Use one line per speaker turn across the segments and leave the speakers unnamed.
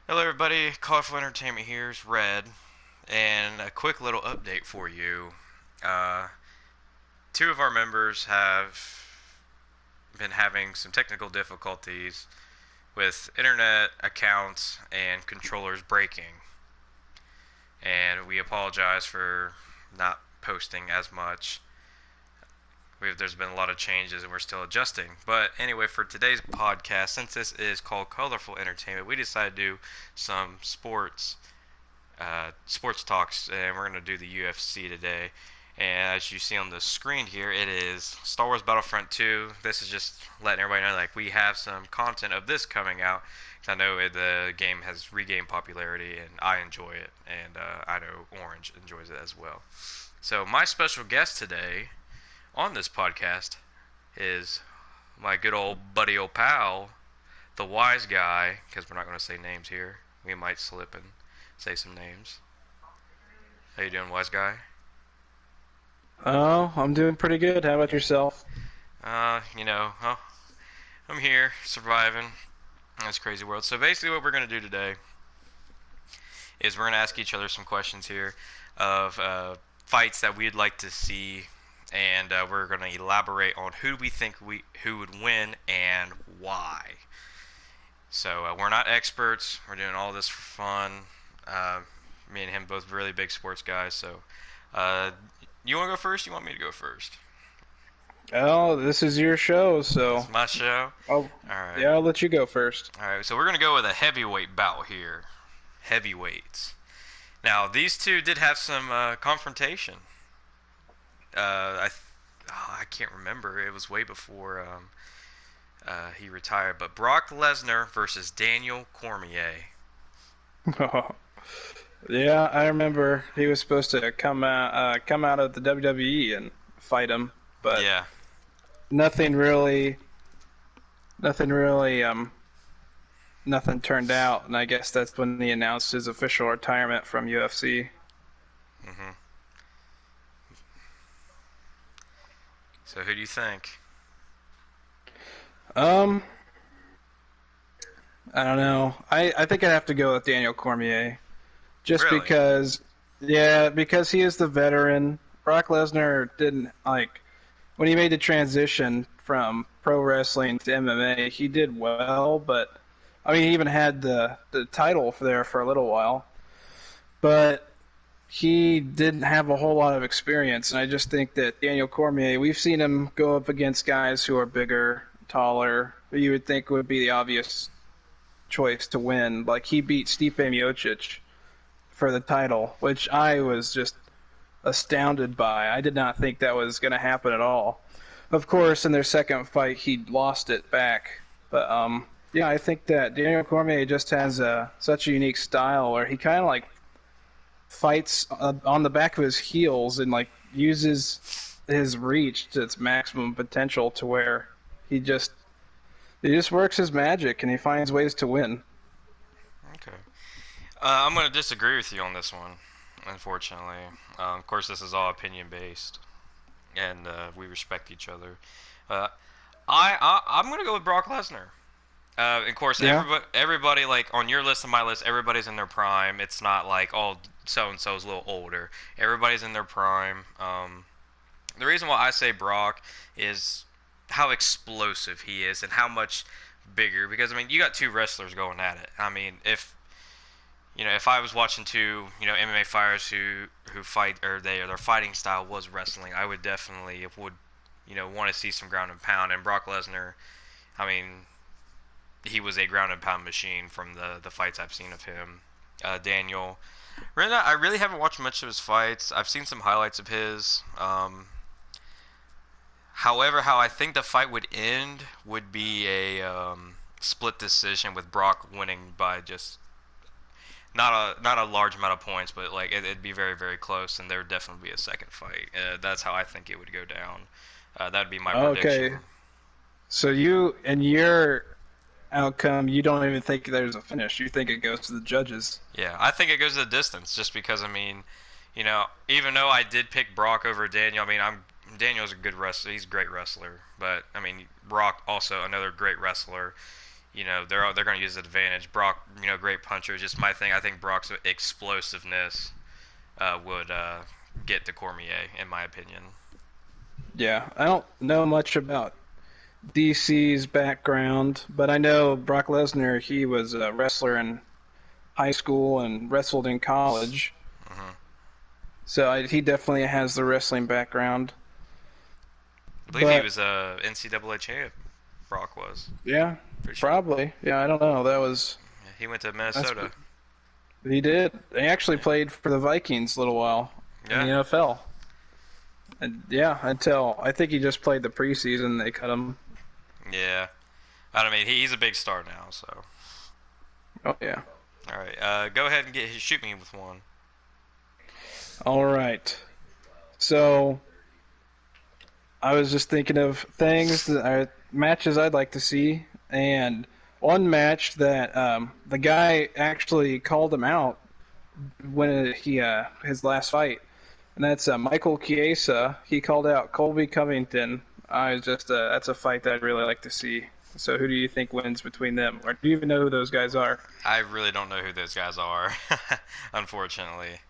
Hello, everybody. Colorful Entertainment here's Red, and a quick little update for you. Uh, Two of our members have been having some technical difficulties with internet accounts and controllers breaking, and we apologize for not posting as much. There's been a lot of changes and we're still adjusting. But anyway, for today's podcast, since this is called Colorful Entertainment, we decided to do some sports talks, and we're going to do the UFC today. And as you see on the screen here, it is Star Wars Battlefront 2. This is just letting everybody know, like, we have some content of this coming out. 'Cause I know the game has regained popularity, and I enjoy it, and I know Orange enjoys it as well. So my special guest today on this podcast is my good old buddy, old pal, the wise guy, because we're not going to say names here. We might slip and say some names. How you doing, wise guy?
Oh, I'm doing pretty good. How about yourself?
Oh, I'm here, surviving in this crazy world. So basically what we're going to do today is we're going to ask each other some questions here of fights that we'd like to see, and we're going to elaborate on who we think who would win and why. So we're not experts. We're doing all this for fun. Uh, Me and him both really big sports guys. So, uh, you want to go first? You want me to go first?
Oh, this is your show,
This
so
is my show.
I'll,
All right.
yeah, I'll let you go first.
All right. So we're gonna go with a heavyweight bout here. Heavyweights. Now these two did have some confrontation. I can't remember. It was way before he retired. But Brock Lesnar versus Daniel Cormier.
Yeah, I remember he was supposed to come out of the WWE and fight him, but
Yeah.
nothing really, nothing really, nothing turned out, and I guess that's when he announced his official retirement from UFC.
Mhm. So who do you think?
Um, I don't know. I think I'd have to go with Daniel Cormier. Just
Really?
because, yeah, because he is the veteran. Brock Lesnar didn't like when he made the transition from pro wrestling to MMA. He did well, but I mean, he even had the title for there for a little while, but he didn't have a whole lot of experience. And I just think that Daniel Cormier, we've seen him go up against guys who are bigger, taller, who you would think would be the obvious choice to win. Like he beat Stipe Miocic for the title, which I was just astounded by. I did not think that was going to happen at all. Of course, in their second fight, he lost it back. But yeah, I think that Daniel Cormier just has such a unique style where he kind of like fights on the back of his heels and like uses his reach to its maximum potential to where he just he just works his magic and he finds ways to win.
Okay. I'm going to disagree with you on this one, unfortunately. Of course, this is all opinion based, and we respect each other. Uh, I'm going to go with Brock Lesnar. Of course,
Yeah.
everybody like on your list and my list, everybody's in their prime. It's not like oh, so and so's a little older. Everybody's in their prime. The reason why I say Brock is how explosive he is and how much bigger. Because I mean, you got two wrestlers going at it. I mean, if I was watching two, MMA fighters who fight or their fighting style was wrestling, I would definitely would, want to see some ground and pound. And Brock Lesnar, I mean, he was a ground and pound machine from the fights I've seen of him. Daniel, I really haven't watched much of his fights. I've seen some highlights of his. However, how I think the fight would end would be a split decision with Brock winning by just not a large amount of points, but like it'd be very very close, and there would definitely be a second fight. That's how I think it would go down. That'd be my
Okay.
prediction.
So you and your outcome, you don't even think there's a finish. You think it goes to the judges.
Yeah, I think it goes the distance, just because I mean, even though I did pick Brock over Daniel, I mean Daniel's a good wrestler. He's a great wrestler, but I mean Brock also another great wrestler. they're going to use the advantage. Brock, great puncher. Just my thing. I think Brock's explosiveness would get to Cormier, in my opinion.
Yeah, I don't know much about DC's background, but I know Brock Lesnar. He was a wrestler in high school and wrestled in college,
Hmm.
so he definitely has the wrestling background.
I believe he
But
was a NCAA champ. Brock was
yeah,
pretty sure.
probably. Yeah, I don't know.
Yeah, he went to
That's
Minnesota.
he did. He actually
Yeah.
played for the Vikings a little while in the
Yeah.
NFL. And yeah, until I think he just played the preseason, they cut him.
Yeah. I mean, he's a big star now. So,
Oh yeah.
all right. Go ahead and shoot me with one.
All right. So I was just thinking of things that are matches I'd like to see, and one match that the guy actually called him out when he his last fight, and that's Michael Chiesa. He called out Colby Covington. I was just that's a fight that I'd really like to see. So who do you think wins between them, or do you even know who those guys are?
I really don't know who those guys are, unfortunately.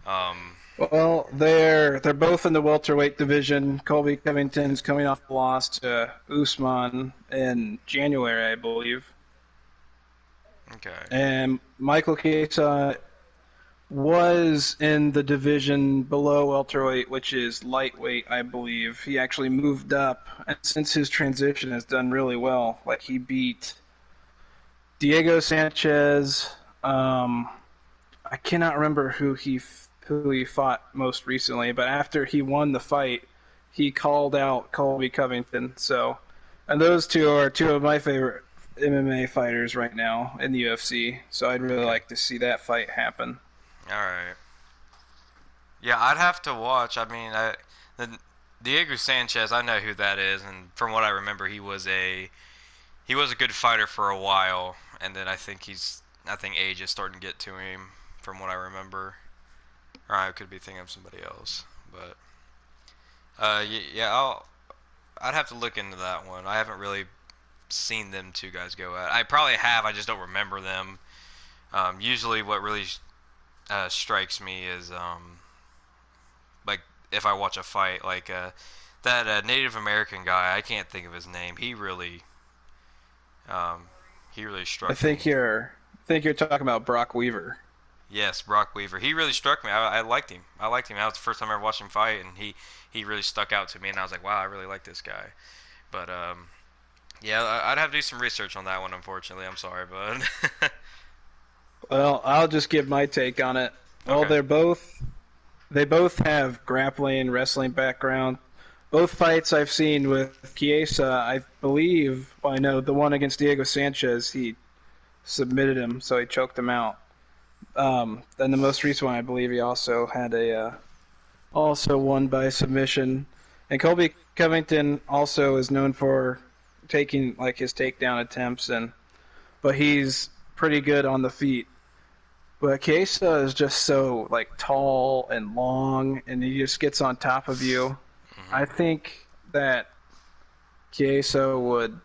Um,
Well, they're both in the welterweight division. Colby Covington's coming off the loss to Usman in January, I believe,
okay.
and Michael Chiesa was in the division below welterweight, which is lightweight, I believe. He actually moved up, and since his transition has done really well. Like he beat Diego Sanchez. I cannot remember who he fought most recently, but after he won the fight, he called out Colby Covington. So, and those two are two of my favorite MMA fighters right now in the UFC. So I'd really
Okay.
like to see that fight happen.
All right. Yeah, I'd have to watch. I mean, the Diego Sanchez, I know who that is, and from what I remember, he was a good fighter for a while, and then I think age is starting to get to him, from what I remember. Or I could be thinking of somebody else, but yeah, I'd have to look into that one. I haven't really seen them two guys go at. I probably have. I just don't remember them. Usually, what really strikes me is like if I watch a fight, like that Native American guy. I can't think of his name. Um, he really
I
struck me.
think you're talking about Brock Weaver.
Yes, Brock Weaver. He really struck me. I liked him. I liked him. That was the first time I ever watched him fight, and he really stuck out to me. And I was like, wow, I really like this guy. But yeah, I'd have to do some research on that one. Unfortunately, I'm sorry, but
Well, I'll just give my take on it. Well,
okay.
they both have grappling and wrestling background. Both fights I've seen with Chiesa, I believe, well, I know the one against Diego Sanchez, he submitted him, so he choked him out. Then the most recent one, I believe, he also had also won by submission. And Colby Covington also is known for taking like his takedown attempts, and but he's pretty good on the feet. But Chiesa is just so like tall and long, and he just gets on top of you.
Hmm.
I think that Chiesa would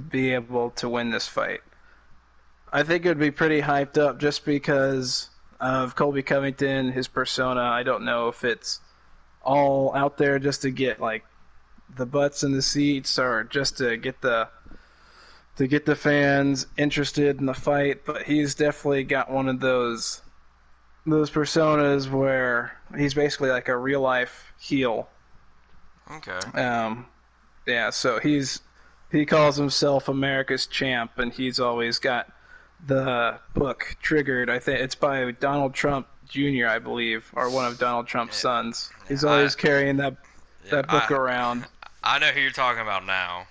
be able to win this fight. I think it would be pretty hyped up just because of Colby Covington, his persona. I don't know if it's all out there just to get like the butts in the seats or just to get the fans interested in the fight, but he's definitely got one of those personas where he's basically like a real life heel.
Okay.
Um, yeah, so he calls himself America's champ, and he's always got the book triggered. I think it's by Donald Trump Jr., I believe, or one of Donald Trump's
Yeah,
sons.
yeah,
He's always carrying
yeah,
that book around.
I know who you're talking about now.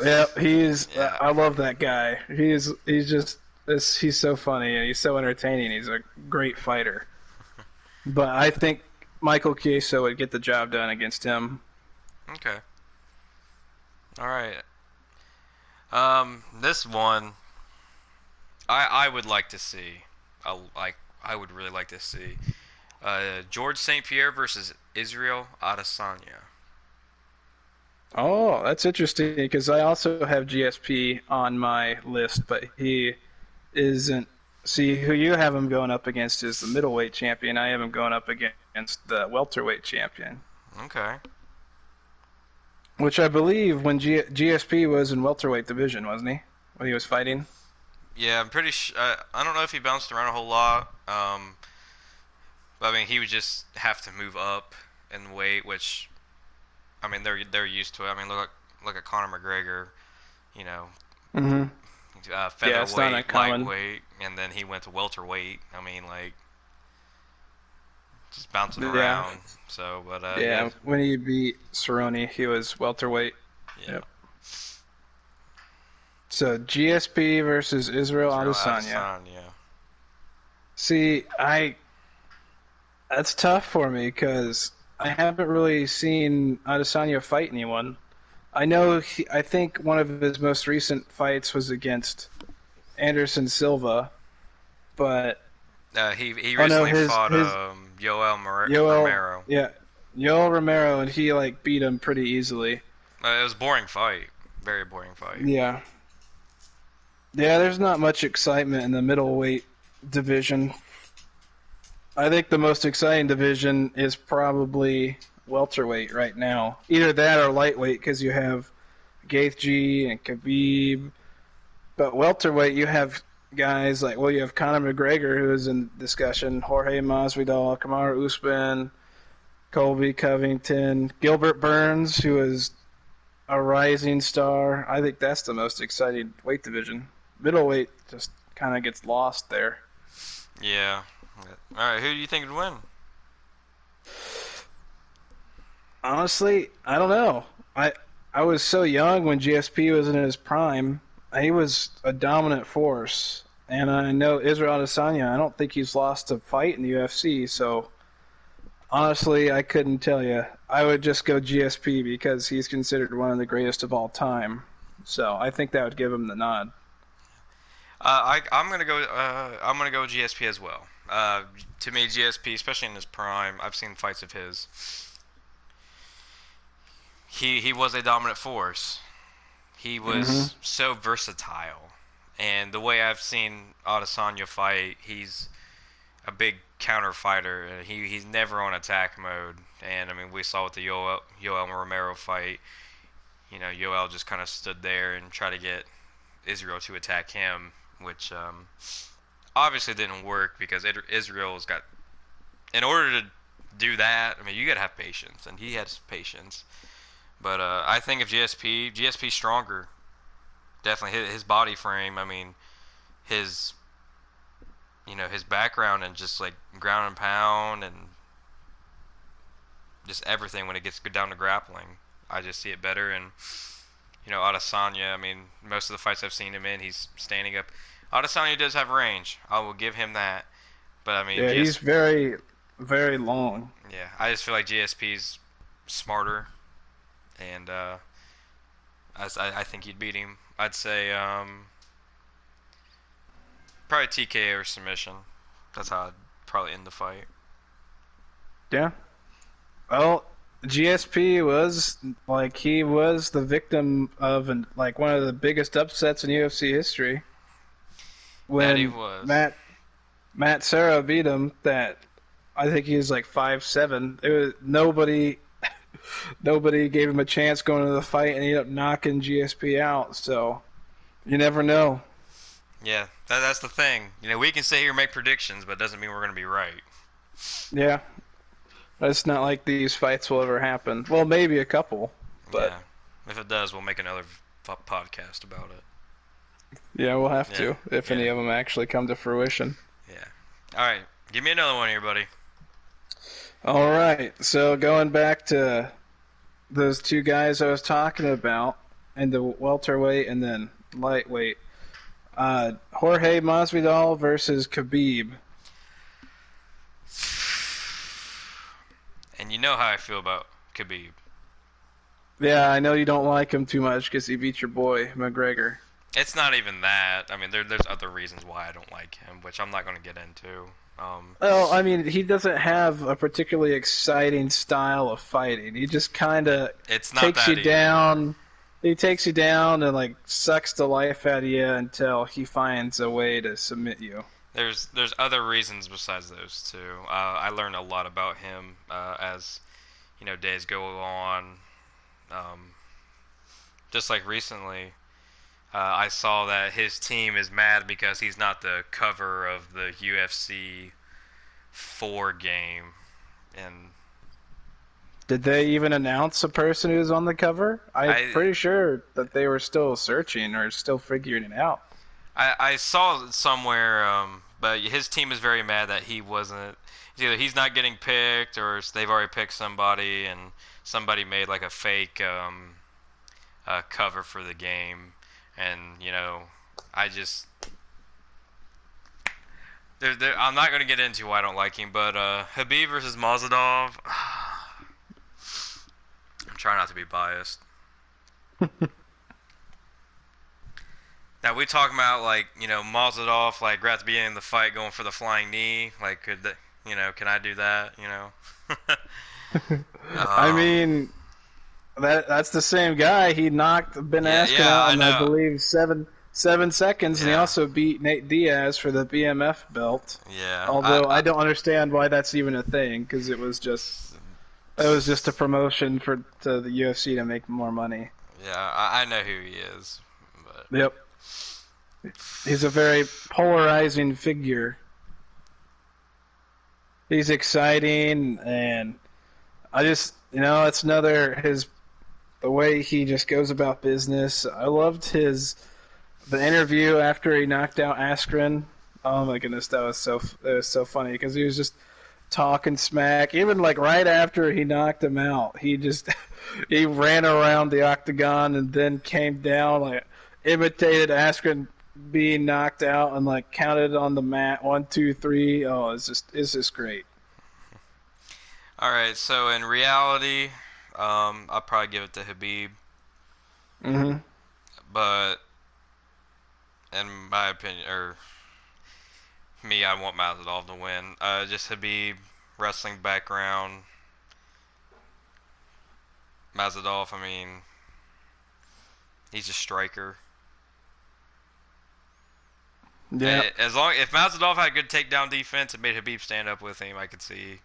Yeah, he's.
Yeah.
I love that guy. He's just he's so funny and he's so entertaining. He's a great fighter. But I think Michael Chiesa would get the job done against him.
Okay. All right. This one, I would like to see. I would really like to see. George St. Pierre versus Israel Adesanya.
Oh, that's interesting because I also have GSP on my list, but he isn't. See, who you have him going up against is the middleweight champion. I have him going up against the welterweight champion,
Okay.
which I believe when GSP was in welterweight division, wasn't he? When he was fighting.
Yeah, I'm pretty sure. I don't know if he bounced around a whole lot. But I mean, he would just have to move up in weight, which I mean they're used to it. I mean, look at Conor McGregor. You know,
Mm-hmm. Yeah, it's not
featherweight,
uncommon.
lightweight, and then he went to welterweight. I mean, like just bouncing
Yeah,
around. So, but yeah,
yeah. When he beat Cerrone, he was welterweight.
yeah.
Yep. So GSP versus Israel
Israel
Adesanya.
Adesanya.
See, I that's tough for me because I haven't really seen Adesanya fight anyone. I know I think one of his most recent fights was against Anderson Silva, but
He
oh no,
recently fought
his Yoel,
Romero.
yeah, Yoel Romero, and he like beat him pretty easily.
It was a boring fight, very boring fight.
Yeah, yeah. There's not much excitement in the middleweight division. I think the most exciting division is probably welterweight right now. Either that or lightweight because you have Gaethje and Khabib. But welterweight, you have guys like, well, you have Conor McGregor, who is in discussion, Jorge Masvidal, Kamaru Usman, Colby Covington, Gilbert Burns, who is a rising star. I think that's the most exciting weight division. Middleweight just kind of gets lost there.
Yeah. All right, who do you think would win?
Honestly, I don't know. I was so young when GSP was in his prime. He was a dominant force, and I know Israel Adesanya. I don't think he's lost a fight in the UFC. So honestly, I couldn't tell you. I would just go GSP because he's considered one of the greatest of all time. So I think that would give him the nod.
I'm gonna go. I'm gonna go GSP as well. To me, GSP, especially in his prime, I've seen fights of his. He was a dominant force. He
Hmm.
was so versatile, and the way I've seen Adesanya fight, he's a big counter fighter. He's never on attack mode, and I mean we saw with the Yoel Romero fight. You know, Yoel just kind of stood there and tried to get Israel to attack him, which obviously didn't work because Israel's got. In order to do that, I mean, you gotta have patience, and he has patience. But I think if GSP stronger, definitely his body frame. I mean, his his background and just like ground and pound and just everything when it gets down to grappling. I just see it better. And Adesanya. I mean, most of the fights I've seen him in, he's standing up. Adesanya does have range. I will give him that. But I mean,
Yeah, he's very, very long.
yeah, I just feel like GSP's smarter, and I think he'd beat him. I'd say probably TKO or submission. That's how I'd probably end the fight.
Yeah. Well, GSP was like he was the victim of like one of the biggest upsets in UFC history
That he
when
was.
Matt Serra beat him. That I think he was like 5'7". It was nobody gave him a chance going into the fight, and he ended up knocking GSP out. So you never know.
Yeah, that's the thing. We can sit here and make predictions, but it doesn't mean we're going to be right.
Yeah, it's not like these fights will ever happen. Well, maybe a couple, but
Yeah. If it does, we'll make another podcast about it.
yeah, we'll have
Yeah.
to if
Yeah.
any of them actually come to fruition.
Yeah. All right. Give me another one here, buddy.
All right. So going back to those two guys I was talking about, and the welterweight and then lightweight, Jorge Masvidal versus Khabib.
And you know how I feel about Khabib.
Yeah, I know you don't like him too much because he beat your boy McGregor.
It's not even that. I mean, there's other reasons why I don't like him, which I'm not going to get into.
Well, I mean, he doesn't have a particularly exciting style of fighting. He just kind of
It's not
takes you
that either.
down. He takes you down and like sucks the life out of you until he finds a way to submit you.
There's other reasons besides those two. I learned a lot about him as days go on. Um, just like recently, I saw that his team is mad because he's not the cover of the UFC 4 game, and
Did they even announce a person who's on the cover? I'm
I
pretty sure that they were still searching or still figuring it out.
I saw it somewhere, but his team is very mad that he wasn't. Either he's not getting picked, or they've already picked somebody, and somebody made like a fake cover for the game, and I just I'm not gonna get into why I don't like him, but Habib versus Mazadov. I'm trying not to be biased. Now we talking about like Mazadov like right at the beginning of the fight going for the flying knee. Like can I do that?
I
um,
mean, that's the same guy. He knocked Ben
yeah,
Askren
yeah,
out
I
in I
know.
believe seven seconds, and he
Yeah,
also beat Nate Diaz for the BMF belt.
yeah.
Although I don't understand why that's even a thing, because it was just a promotion for to the UFC to make more money.
Yeah, I know who he is, but
Yep, he's a very polarizing figure. He's exciting, and I just it's another his the way he just goes about business. I loved the interview after he knocked out Askren. Oh my goodness, that was so funny because he was just talking smack. Even like right after he knocked him out, he just he ran around the octagon and then came down like imitated Askren being knocked out and like counted on the mat 1, 2, 3. Oh, it's just great.
all right. So in reality, I'll probably give it to Habib,
Hmm.
but in my opinion, or me, I want Masvidal to win. Just Habib, wrestling background. Mazadov, I mean, he's a striker.
Yeah,
As long if Mazadov had good takedown defense and made Habib stand up with him, I could see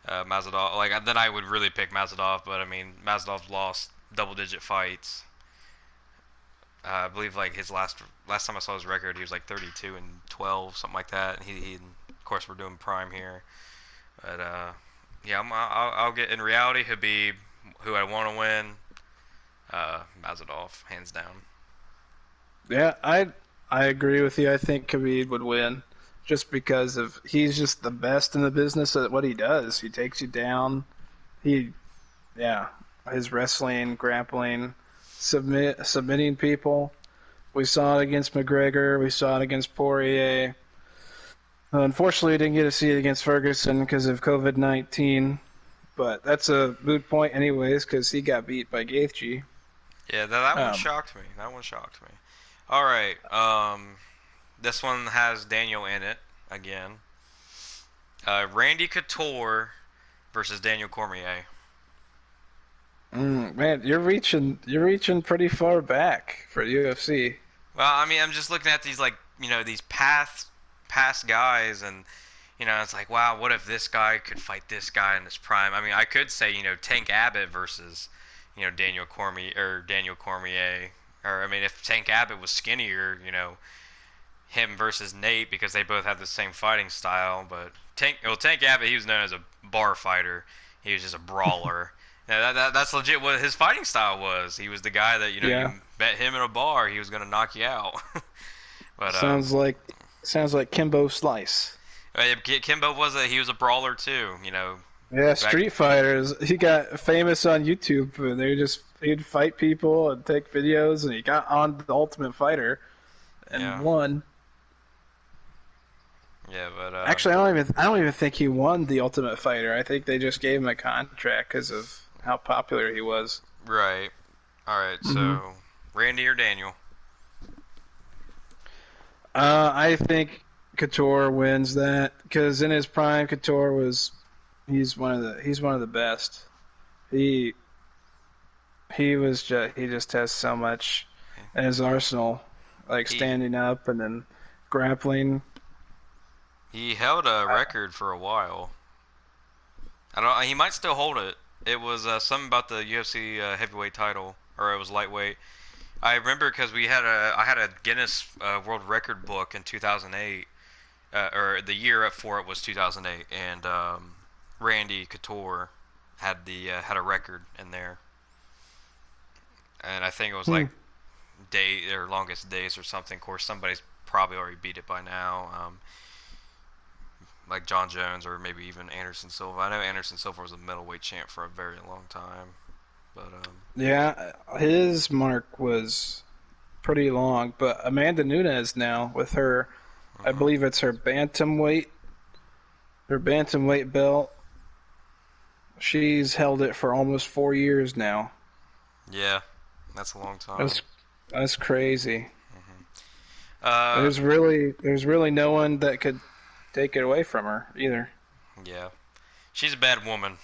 Mazadov. Like then I would really pick Mazadov, but I mean Mazadov lost double-digit fights. I believe like his last time I saw his record, he was like 32 and 12, something like that. And he of course we're doing prime here, but yeah, I'll get in reality Habib, who I want to win. Mazadov, hands down.
yeah, I agree with you. I think Khabib would win, just because of he's just the best in the business at what he does. He takes you down. He, yeah, his wrestling, grappling, submitting people. We saw it against McGregor. We saw it against Poirier. Unfortunately, we didn't get to see it against Ferguson because of COVID-19. But that's a moot point, anyways, because he got beat by Gaethje.
Yeah, that one
Um,
shocked me. That one shocked me. All right. This one has Daniel in it again. Randy Couture versus Daniel Cormier.
Man, you're reaching pretty far back for UFC.
Well, I mean, I'm just looking at these like these past guys, and it's like, wow, what if this guy could fight this guy in his prime? I mean, I could say Tank Abbott versus Daniel Cormier, or I mean, if Tank Abbott was skinnier, him versus Nate because they both have the same fighting style. But Tank Abbott, he was known as a bar fighter. He was just a brawler. Yeah, that's legit what his fighting style was. He was the guy that you
Yeah,
bet him in a bar, he was gonna knock you out. but
sounds like sounds like Kimbo Slice.
Kimbo he was a brawler too.
Yeah,
Back
Street Fighters. He got famous on YouTube. And he'd fight people and take videos, and he got on the Ultimate Fighter and
yeah
won.
yeah, but
Actually, I don't even think he won the Ultimate Fighter. I think they just gave him a contract because of how popular he was.
right. All right,
Hmm.
so Randy or Daniel?
I think Couture wins that because in his prime, Couture was he's one of the best. He he just has so much in his arsenal, like
He
standing up and then grappling.
he held a record for a while. I don't. He might still hold it. It was something about the UFC heavyweight title, or it was lightweight. I remember because I had a Guinness World Record book in 2008, or the year for it was 2008, and Randy Couture had a record in there, and I think it was
Hmm.
like day or longest days or something. Of course, somebody's probably already beat it by now, like John Jones or maybe even Anderson Silva. I know Anderson Silva was a middleweight champ for a very long time, but
Yeah, his mark was pretty long, but Amanda Nunes now with her, I
mhm.
believe it's her bantamweight belt. She's held it for almost 4 years now.
Yeah, that's a long time.
That's that's crazy.
Uh,
There's really no one that could take it away from her either.
yeah, she's a bad woman.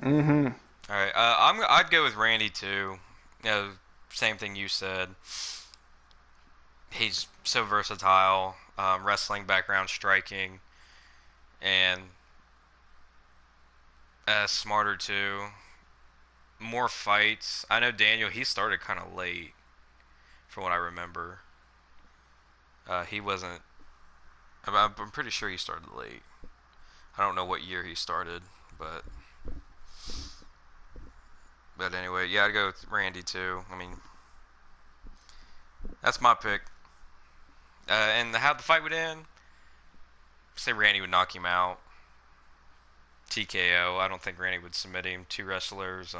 Mm-hmm.
All right, I'd go with Randy too. You know, same thing you said. He's so versatile, wrestling background, striking, and smarter too. More fights. I know Daniel. He started kind of late, from what I remember. He wasn't. I'm pretty sure he started late. I don't know what year he started, but anyway, yeah, I'd go with Randy too. I mean, that's my pick. And how the fight would end? Say Randy would knock him out. TKO. I don't think Randy would submit him. Two wrestlers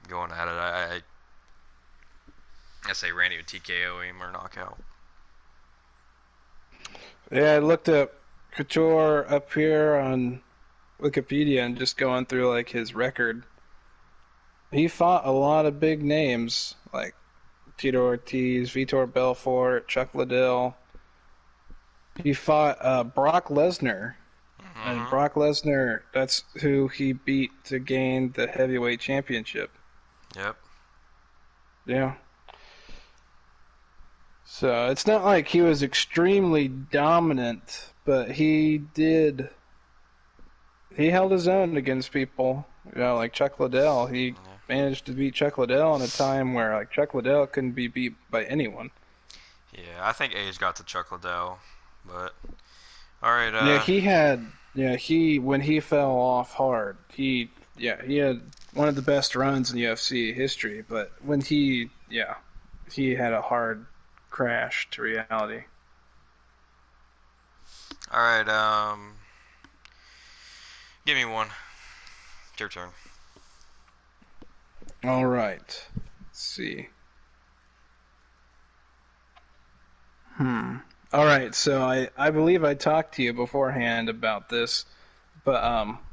going at it. I say Randy would TKO him or knockout.
Yeah, I looked up Couture up here on Wikipedia and just going through like his record. He fought a lot of big names like Tito Ortiz, Vitor Belfort, Chuck Liddell. He fought Brock Lesnar, and
Mm-hmm.
Brock Lesnar, that's who he beat to gain the heavyweight championship.
Yep.
Yeah. So it's not like he was extremely dominant, but he held his own against people, like Chuck Liddell. He
Yeah.
managed to beat Chuck Liddell in a time where like Chuck Liddell couldn't be beat by anyone.
Yeah. I think age got to Chuck Liddell, but all right.
He when he fell off hard, he had one of the best runs in UFC history, but when he had a hard crash to reality.
All right. Give me one. It's your turn.
All right. Let's see. Hmm. All right, so I believe I talked to you beforehand about this, but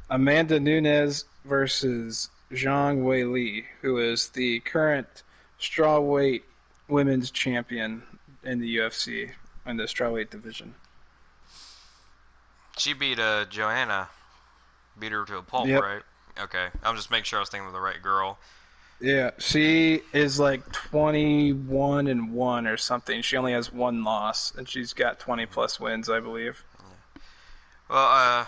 Amanda Nunes versus Zhang Weili, who is the current strawweight women's champion in the UFC in the strawweight division.
She beat Joanna. Beat her to a pulp,
Yep.
right? Okay. I'm just making sure I was thinking of the right girl.
Yeah, she is like 21 and 1 or something. She only has one loss and she's got 20 plus wins, I believe.
Well,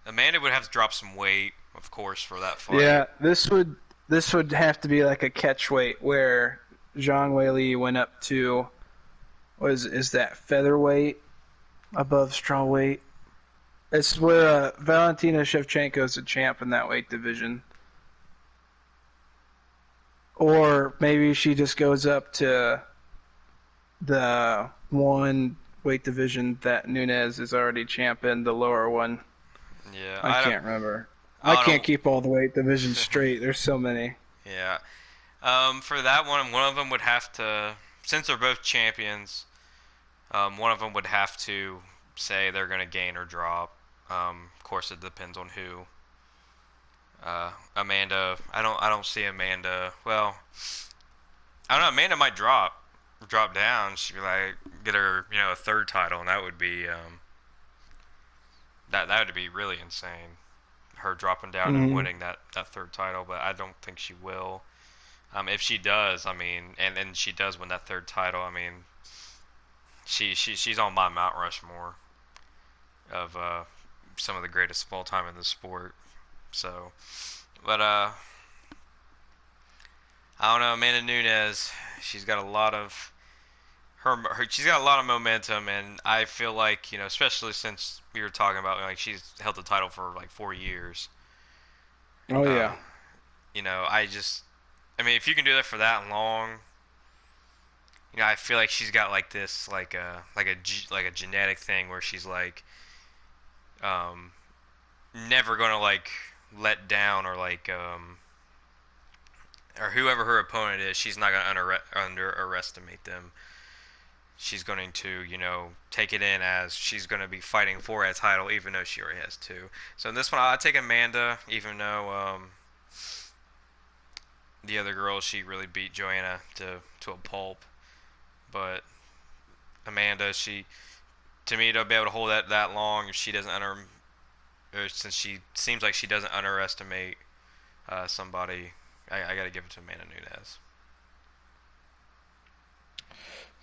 Amanda would have to drop some weight, of course, for that fight.
Yeah, this would have to be like a catch weight where Zhang Weili went up to was is that featherweight above strawweight? It's where Valentina Shevchenko is a champ in that weight division. Or maybe she just goes up to the one weight division that Nunez is already champ in, the lower one.
Yeah,
I can't remember. I
I
can't
don't.
keep all the weight divisions straight. There's so many.
Yeah. For that one of them would have to, since they're both champions, one of them would have to say they're gonna gain or drop. Of course, it depends on who. Amanda, I don't see Amanda. Well, I don't know. Amanda might drop. drop down, she'd be like get her a third title, and that would be that would be really insane. Her dropping down and
Mm-hmm.
winning that third title, but I don't think she will. If she does, I mean, and she does win that third title, I mean, she's on my Mount Rushmore of some of the greatest of all time in the sport. So, but I don't know, Amanda Nunes. She's got a lot of she's got a lot of momentum, and I feel like especially since we were talking about like she's held the title for like 4 years.
Oh
Uh,
yeah.
I mean, if you can do that for that long, I feel like she's got like this like a genetic thing where she's like um never gonna like let down or whoever her opponent is, she's not gonna underestimate them. She's going to, take it in as she's going to be fighting for a title, even though she already has two. So in this one, I take Amanda, even though the other girl, she really beat Joanna to a pulp. But Amanda, she to me to be able to hold that long, if she doesn't or since she seems like she doesn't underestimate somebody, I got to give it to Amanda Nunes.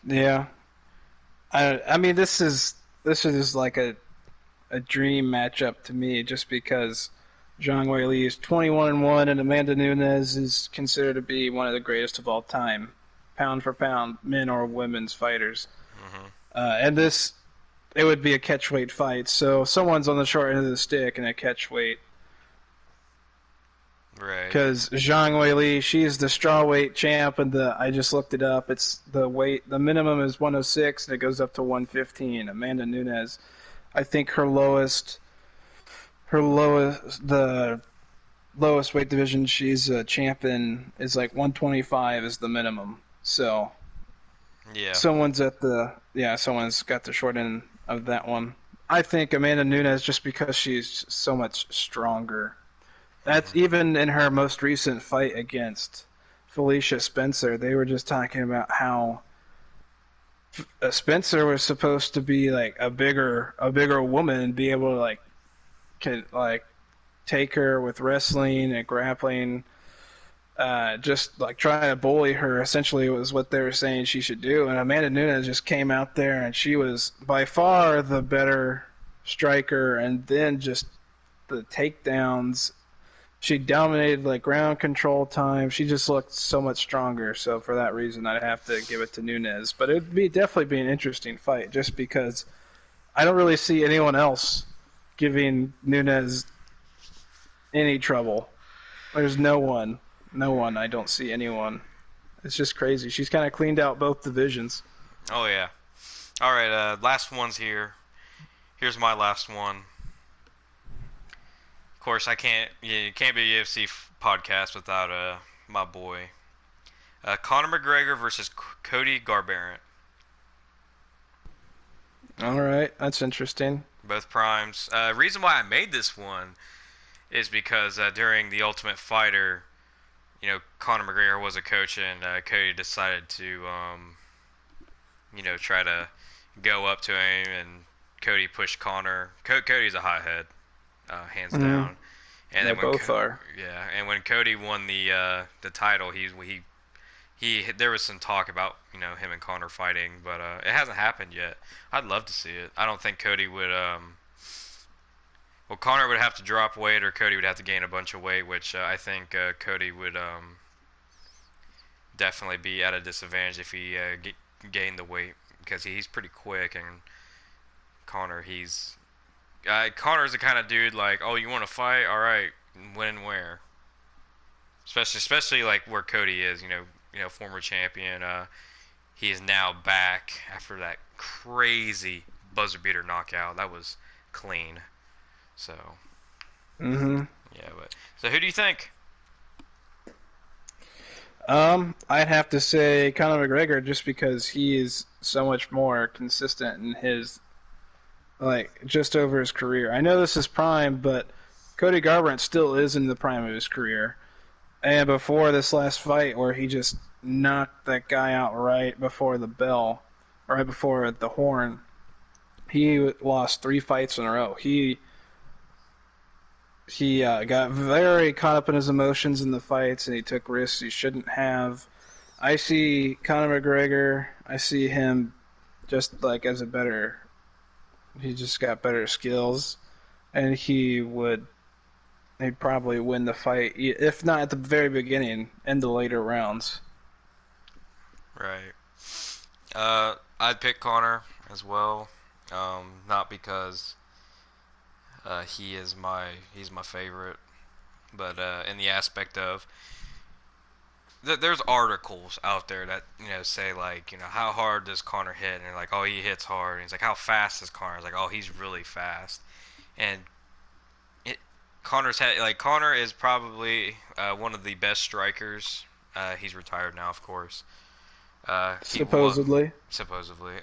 Yeah. I mean this is like a dream matchup to me just because Zhang Weili is 21-1 and Amanda Nunes is considered to be one of the greatest of all time, pound for pound, men or women's fighters.
Hmm.
And this it would be a catchweight fight, so someone's on the short end of the stick in a catchweight.
Right.
Because Zhang Weili, she's the strawweight champ, and I just looked it up. It's the weight. The minimum is 106, and it goes up to 115. Amanda Nunes, I think the lowest weight division she's a champ in is like 125 is the minimum. So
Yeah.
someone's got the short end of that one. I think Amanda Nunes just because she's so much stronger. That's
Hmm.
even in her most recent fight against Felicia Spencer. They were just talking about how Spencer was supposed to be like a bigger woman and be able to like take her with wrestling and grappling. Just like trying to bully her essentially was what they were saying she should do. And Amanda Nunes just came out there and she was by far the better striker. And then just the takedowns, she dominated like ground control time. She just looked so much stronger. So for that reason, I'd have to give it to Nunes. But it'd be definitely be an interesting fight, just because I don't really see anyone else giving Nunes any trouble. There's no one. I don't see anyone. It's just crazy. She's kind of cleaned out both divisions.
Oh yeah. All right. Last one's here. Here's my last one. Of course, I can't. You can't be a UFC podcast without my boy Conor McGregor versus Cody Garbrandt.
All right, that's interesting.
Both primes. Reason why I made this one is because during the Ultimate Fighter, Conor McGregor was a coach, and Cody decided to, try to go up to him, and Cody pushed Conor. Cody's a hothead, hands
Mm-hmm.
down. And
They
then
both are.
yeah, and when Cody won the title, he there was some talk about him and Conor fighting, but it hasn't happened yet. I'd love to see it. I don't think Cody would. Well, Conor would have to drop weight, or Cody would have to gain a bunch of weight, which I think Cody would definitely be at a disadvantage if he gained the weight because he's pretty quick, and Conor Conor's the kind of dude like, oh, you want to fight? All right, when and where? Especially like where Cody is, former champion. He is now back after that crazy buzzer beater knockout. That was clean. So
Mm-hmm.
yeah, but so who do you think?
I'd have to say Conor McGregor just because he is so much more consistent in his just over his career. I know this is prime, but Cody Garbrandt still is in the prime of his career, And before this last fight, where he just knocked that guy out right before the bell, right before the horn, he lost 3 fights in a row. He got very caught up in his emotions in the fights, and he took risks he shouldn't have. I see Conor McGregor. I see him just like as a better. He just got better skills, and he'd probably win the fight, if not at the very beginning, in the later rounds.
Right. I'd pick Connor as well. Not because he's my favorite, but in the aspect of there's articles out there that say like how hard does Connor hit, and they're like, oh, he hits hard, and he's like, how fast is Connor? It's like, oh, he's really fast. And it Connor's had like Connor is probably one of the best strikers. He's retired now, of course. He was
Supposedly.
supposedly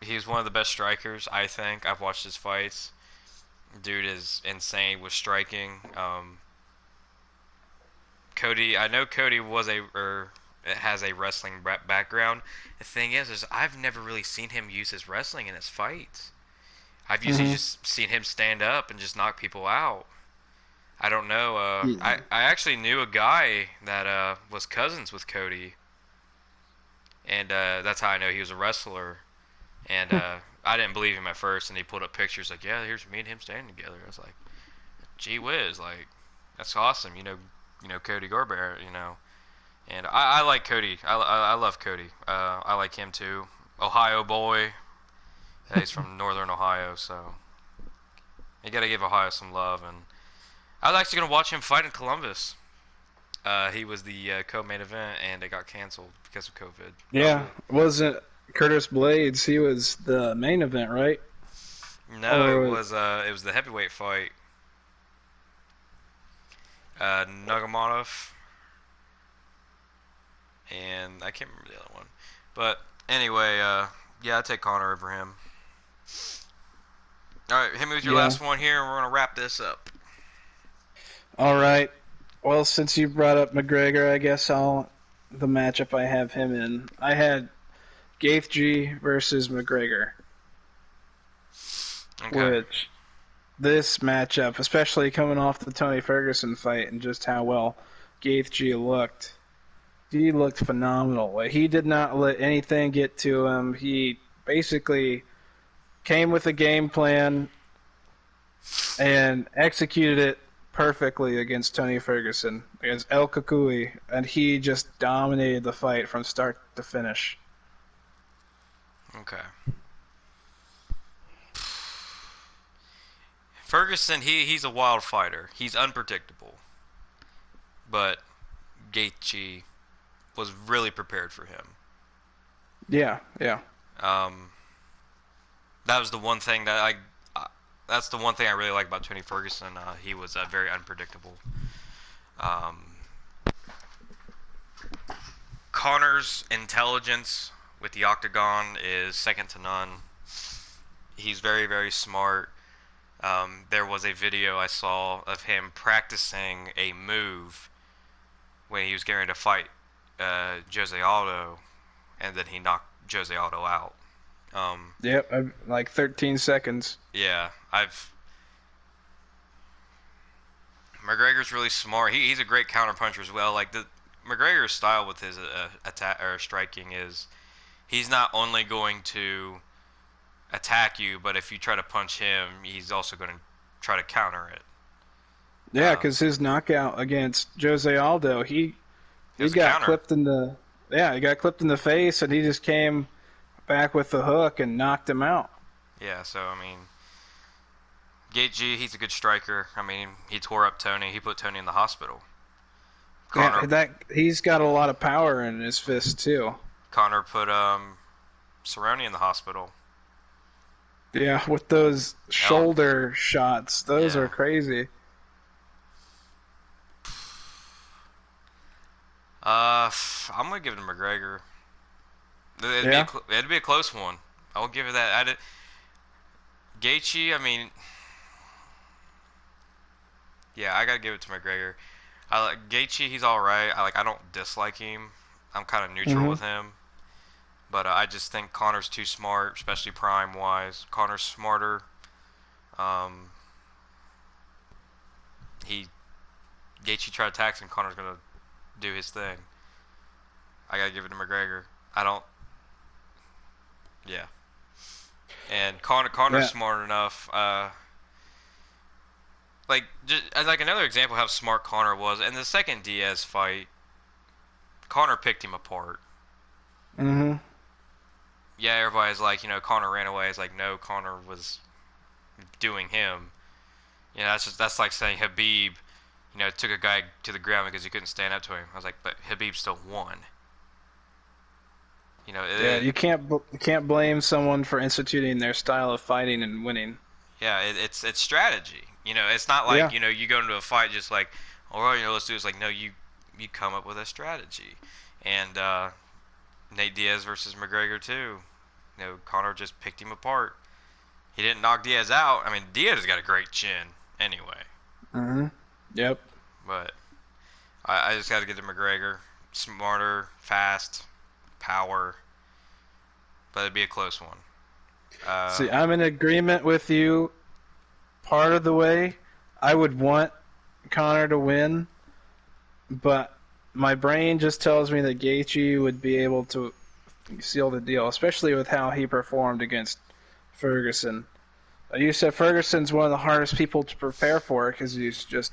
he's one of the best strikers. I think I've watched his fights. Dude is insane with striking. Cody, I know Cody was a or has a wrestling background. The thing is I've never really seen him use his wrestling in his fights. I've usually
Mm-hmm.
just seen him stand up and just knock people out. I don't know.
Yeah.
I actually knew a guy that was cousins with Cody, and that's how I know he was a wrestler. And I didn't believe him at first, and he pulled up pictures like, yeah, here's me and him standing together. I was like, gee whiz, like that's awesome. Cody Garbrandt, and I like Cody. I love Cody. I like him too. Ohio boy. He's from Northern Ohio, so you got to give Ohio some love. And I was actually gonna watch him fight in Columbus. He was the co-main event, and it got canceled because of COVID.
Yeah, wasn't Curtis Blades? He was the main event, right?
No,
Or
it was the heavyweight fight. Nagamatov, and I can't remember the other one. But anyway, yeah, I take Connor over him. All right, hit me with your
yeah.
last one here, and we're gonna wrap this up.
All right. Well, since you brought up McGregor, I guess I'll the matchup I have him in. I had Gaethje versus McGregor,
Okay.
which this matchup, especially coming off the Tony Ferguson fight and just how well Gaethje looked, he looked phenomenal. Like, he did not let anything get to him. He basically came with a game plan and executed it perfectly against Tony Ferguson, against El Kukui, and he just dominated the fight from start to finish.
Okay. Ferguson, he's a wild fighter. He's unpredictable, but Gaethje was really prepared for him.
Yeah, yeah.
Um, that was the one thing that that's the one thing I really like about Tony Ferguson. He was very unpredictable. Um, Connor's intelligence with the octagon is second to none. He's very, very smart. There was a video I saw of him practicing a move when he was getting ready to fight Jose Aldo, and then he knocked Jose Aldo out. Um,
Yep, like 13 seconds.
yeah, I've McGregor's really smart. He's a great counterpuncher as well. Like the McGregor's style with his attack or striking is he's not only going to attack you, but if you try to punch him, he's also going to try to counter it.
Yeah,
Um,
because his knockout against Jose Aldo,
it
he
was a
got
counter.
clipped in the he got clipped in the face, and he just came back with the hook and knocked him out.
Yeah, so I mean, Gaethje, he's a good striker. I mean, he tore up Tony. He put Tony in the hospital.
Yeah,
Connor
that he's got a lot of power in his fist too.
Connor put Cerrone in the hospital.
Yeah, with those
Oh,
shoulder shots, those
yeah.
are crazy.
I'm gonna give it to McGregor. It'd be
Yeah,
it'd be a close one. I'll give it that. Gaethje, I mean, yeah, I gotta give it to McGregor. I like Gaethje. He's all right. I don't dislike him. I'm kind of neutral
Mm-hmm.
with him. But I just think Connor's too smart, especially prime wise. Connor's smarter. Um, he Gaethje tried taxing. Connor's gonna do his thing. I gotta give it to McGregor. I don't. Yeah. And Connor's
Yeah.
smart enough. Like another example of how smart Connor was. In the second Diaz fight, Connor picked him apart.
Mm-hmm.
Yeah, everybody's like, Connor ran away. It's like, no, Connor was doing him. That's like saying Habib, took a guy to the ground because he couldn't stand up to him. I was like, but Habib still won. You know,
Yeah,
it,
you can't blame someone for instituting their style of fighting and winning.
yeah, it's strategy. It's not like
Yeah.
you go into a fight just like, all right, let's do this. Like, no, you come up with a strategy, and Nate Diaz versus McGregor too. Connor just picked him apart. He didn't knock Diaz out. I mean, Diaz has got a great chin anyway,
Mm-hmm. Yep.
but I just got to get to McGregor. Smarter, fast, power, but it'd be a close one. Uh,
See, I'm in agreement with you part of the way. I would want Connor to win, but my brain just tells me that Gaethje would be able to seal the deal, especially with how he performed against Ferguson. You said Ferguson's one of the hardest people to prepare for because he's just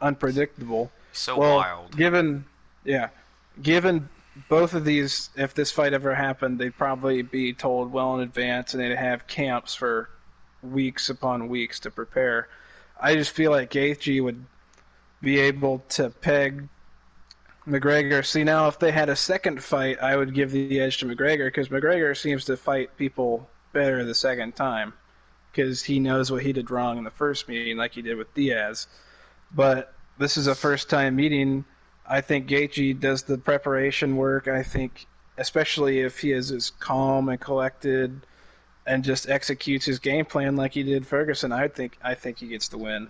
unpredictable.
so
Well,
wild.
yeah, given both of these, if this fight ever happened, they'd probably be told well in advance, and they'd have camps for weeks upon weeks to prepare. I just feel like Gaethje would be able to peg McGregor. See, now if they had a second fight, I would give the edge to McGregor because McGregor seems to fight people better the second time because he knows what he did wrong in the first meeting, like he did with Diaz. But this is a first time meeting. I think Gaethje does the preparation work. I think, especially if he is as calm and collected and just executes his game plan like he did Ferguson, I think he gets the win.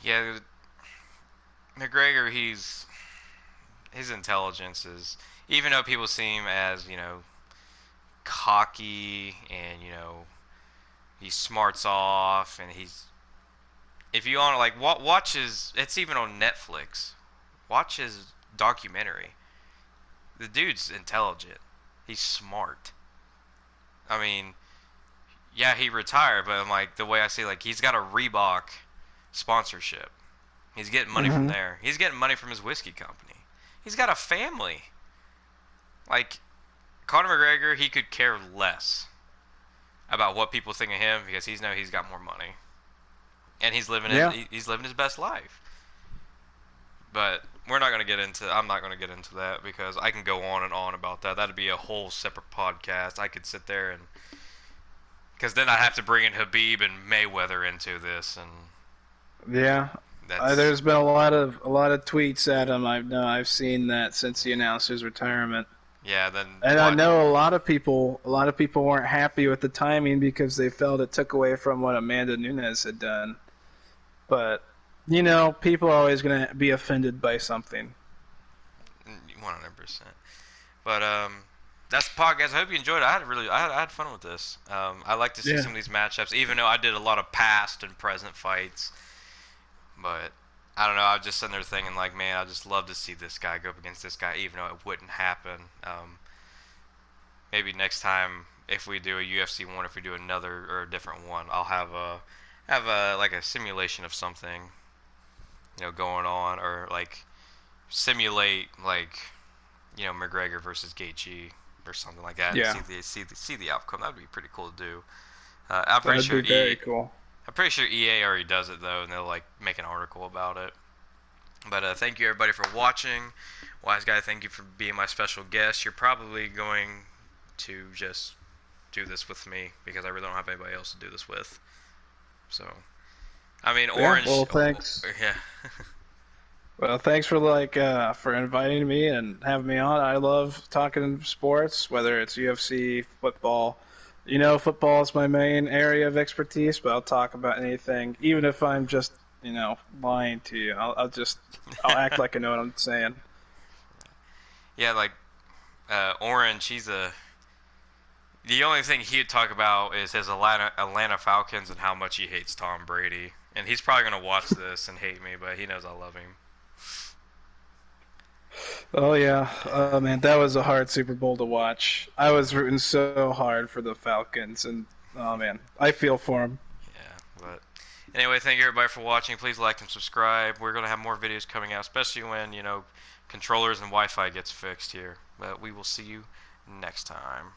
Yeah, McGregor, his intelligence is, even though people see him as cocky and he smarts off and he's, if you want to like watch his, it's even on Netflix. Watch his documentary. The dude's intelligent. He's smart. I mean, yeah, he retired, but I'm like, the way I see, like, he's got a Reebok sponsorship. He's getting money from
Mm-hmm.
there. He's getting money from his whiskey company. He's got a family. Like, Conor McGregor, he could care less about what people think of him because he's got more money and
Yeah.
he's living his best life. But we're not going to get into. I'm not going to get into that because I can go on and on about that. That'd be a whole separate podcast. I could sit there and, because then I'd have to bring in Habib and Mayweather into this, and
Yeah.
that's,
There's been a lot of tweets at him. I've seen that since he announced his retirement.
yeah. Then
And I
what?
know a lot of people weren't happy with the timing because they felt it took away from what Amanda Nunes had done. But people are always going to be offended by something.
100%. But that's the podcast. I hope you enjoyed it. I had fun with this. I like to see
Yeah.
some of these matchups, even though I did a lot of past and present fights. But I don't know. I was just sitting there thinking, like, man, I just love to see this guy go up against this guy, even though it wouldn't happen. Maybe next time, if we do a UFC one, if we do another or a different one, I'll have a like a simulation of something, going on, or like simulate like McGregor versus Gaethje or something like that, and
Yeah.
see the outcome. That'd be pretty cool to do. I'm pretty
That'd
sure
be very cool.
I'm pretty sure EA already does it though, and they'll like make an article about it. But thank you everybody for watching. Wise guy, thank you for being my special guest. You're probably going to just do this with me because I really don't have anybody else to do this with. So, I mean,
Yeah.
Orange,
Well, thanks.
yeah,
Well, thanks for inviting me and having me on. I love talking sports, whether it's UFC, football. Football is my main area of expertise, but I'll talk about anything, even if I'm just lying to you. I'll act like I know what I'm saying.
Yeah, like Orange, the only thing he'd talk about is his Atlanta Falcons and how much he hates Tom Brady. And he's probably gonna watch this and hate me, but he knows I love him.
Oh yeah,
Yeah,
man, that was a hard Super Bowl to watch. I was rooting so hard for the Falcons, and oh man, I feel for them.
yeah. But anyway, thank you everybody for watching. Please like and subscribe. We're gonna have more videos coming out, especially when controllers and Wi-Fi gets fixed here. But we will see you next time.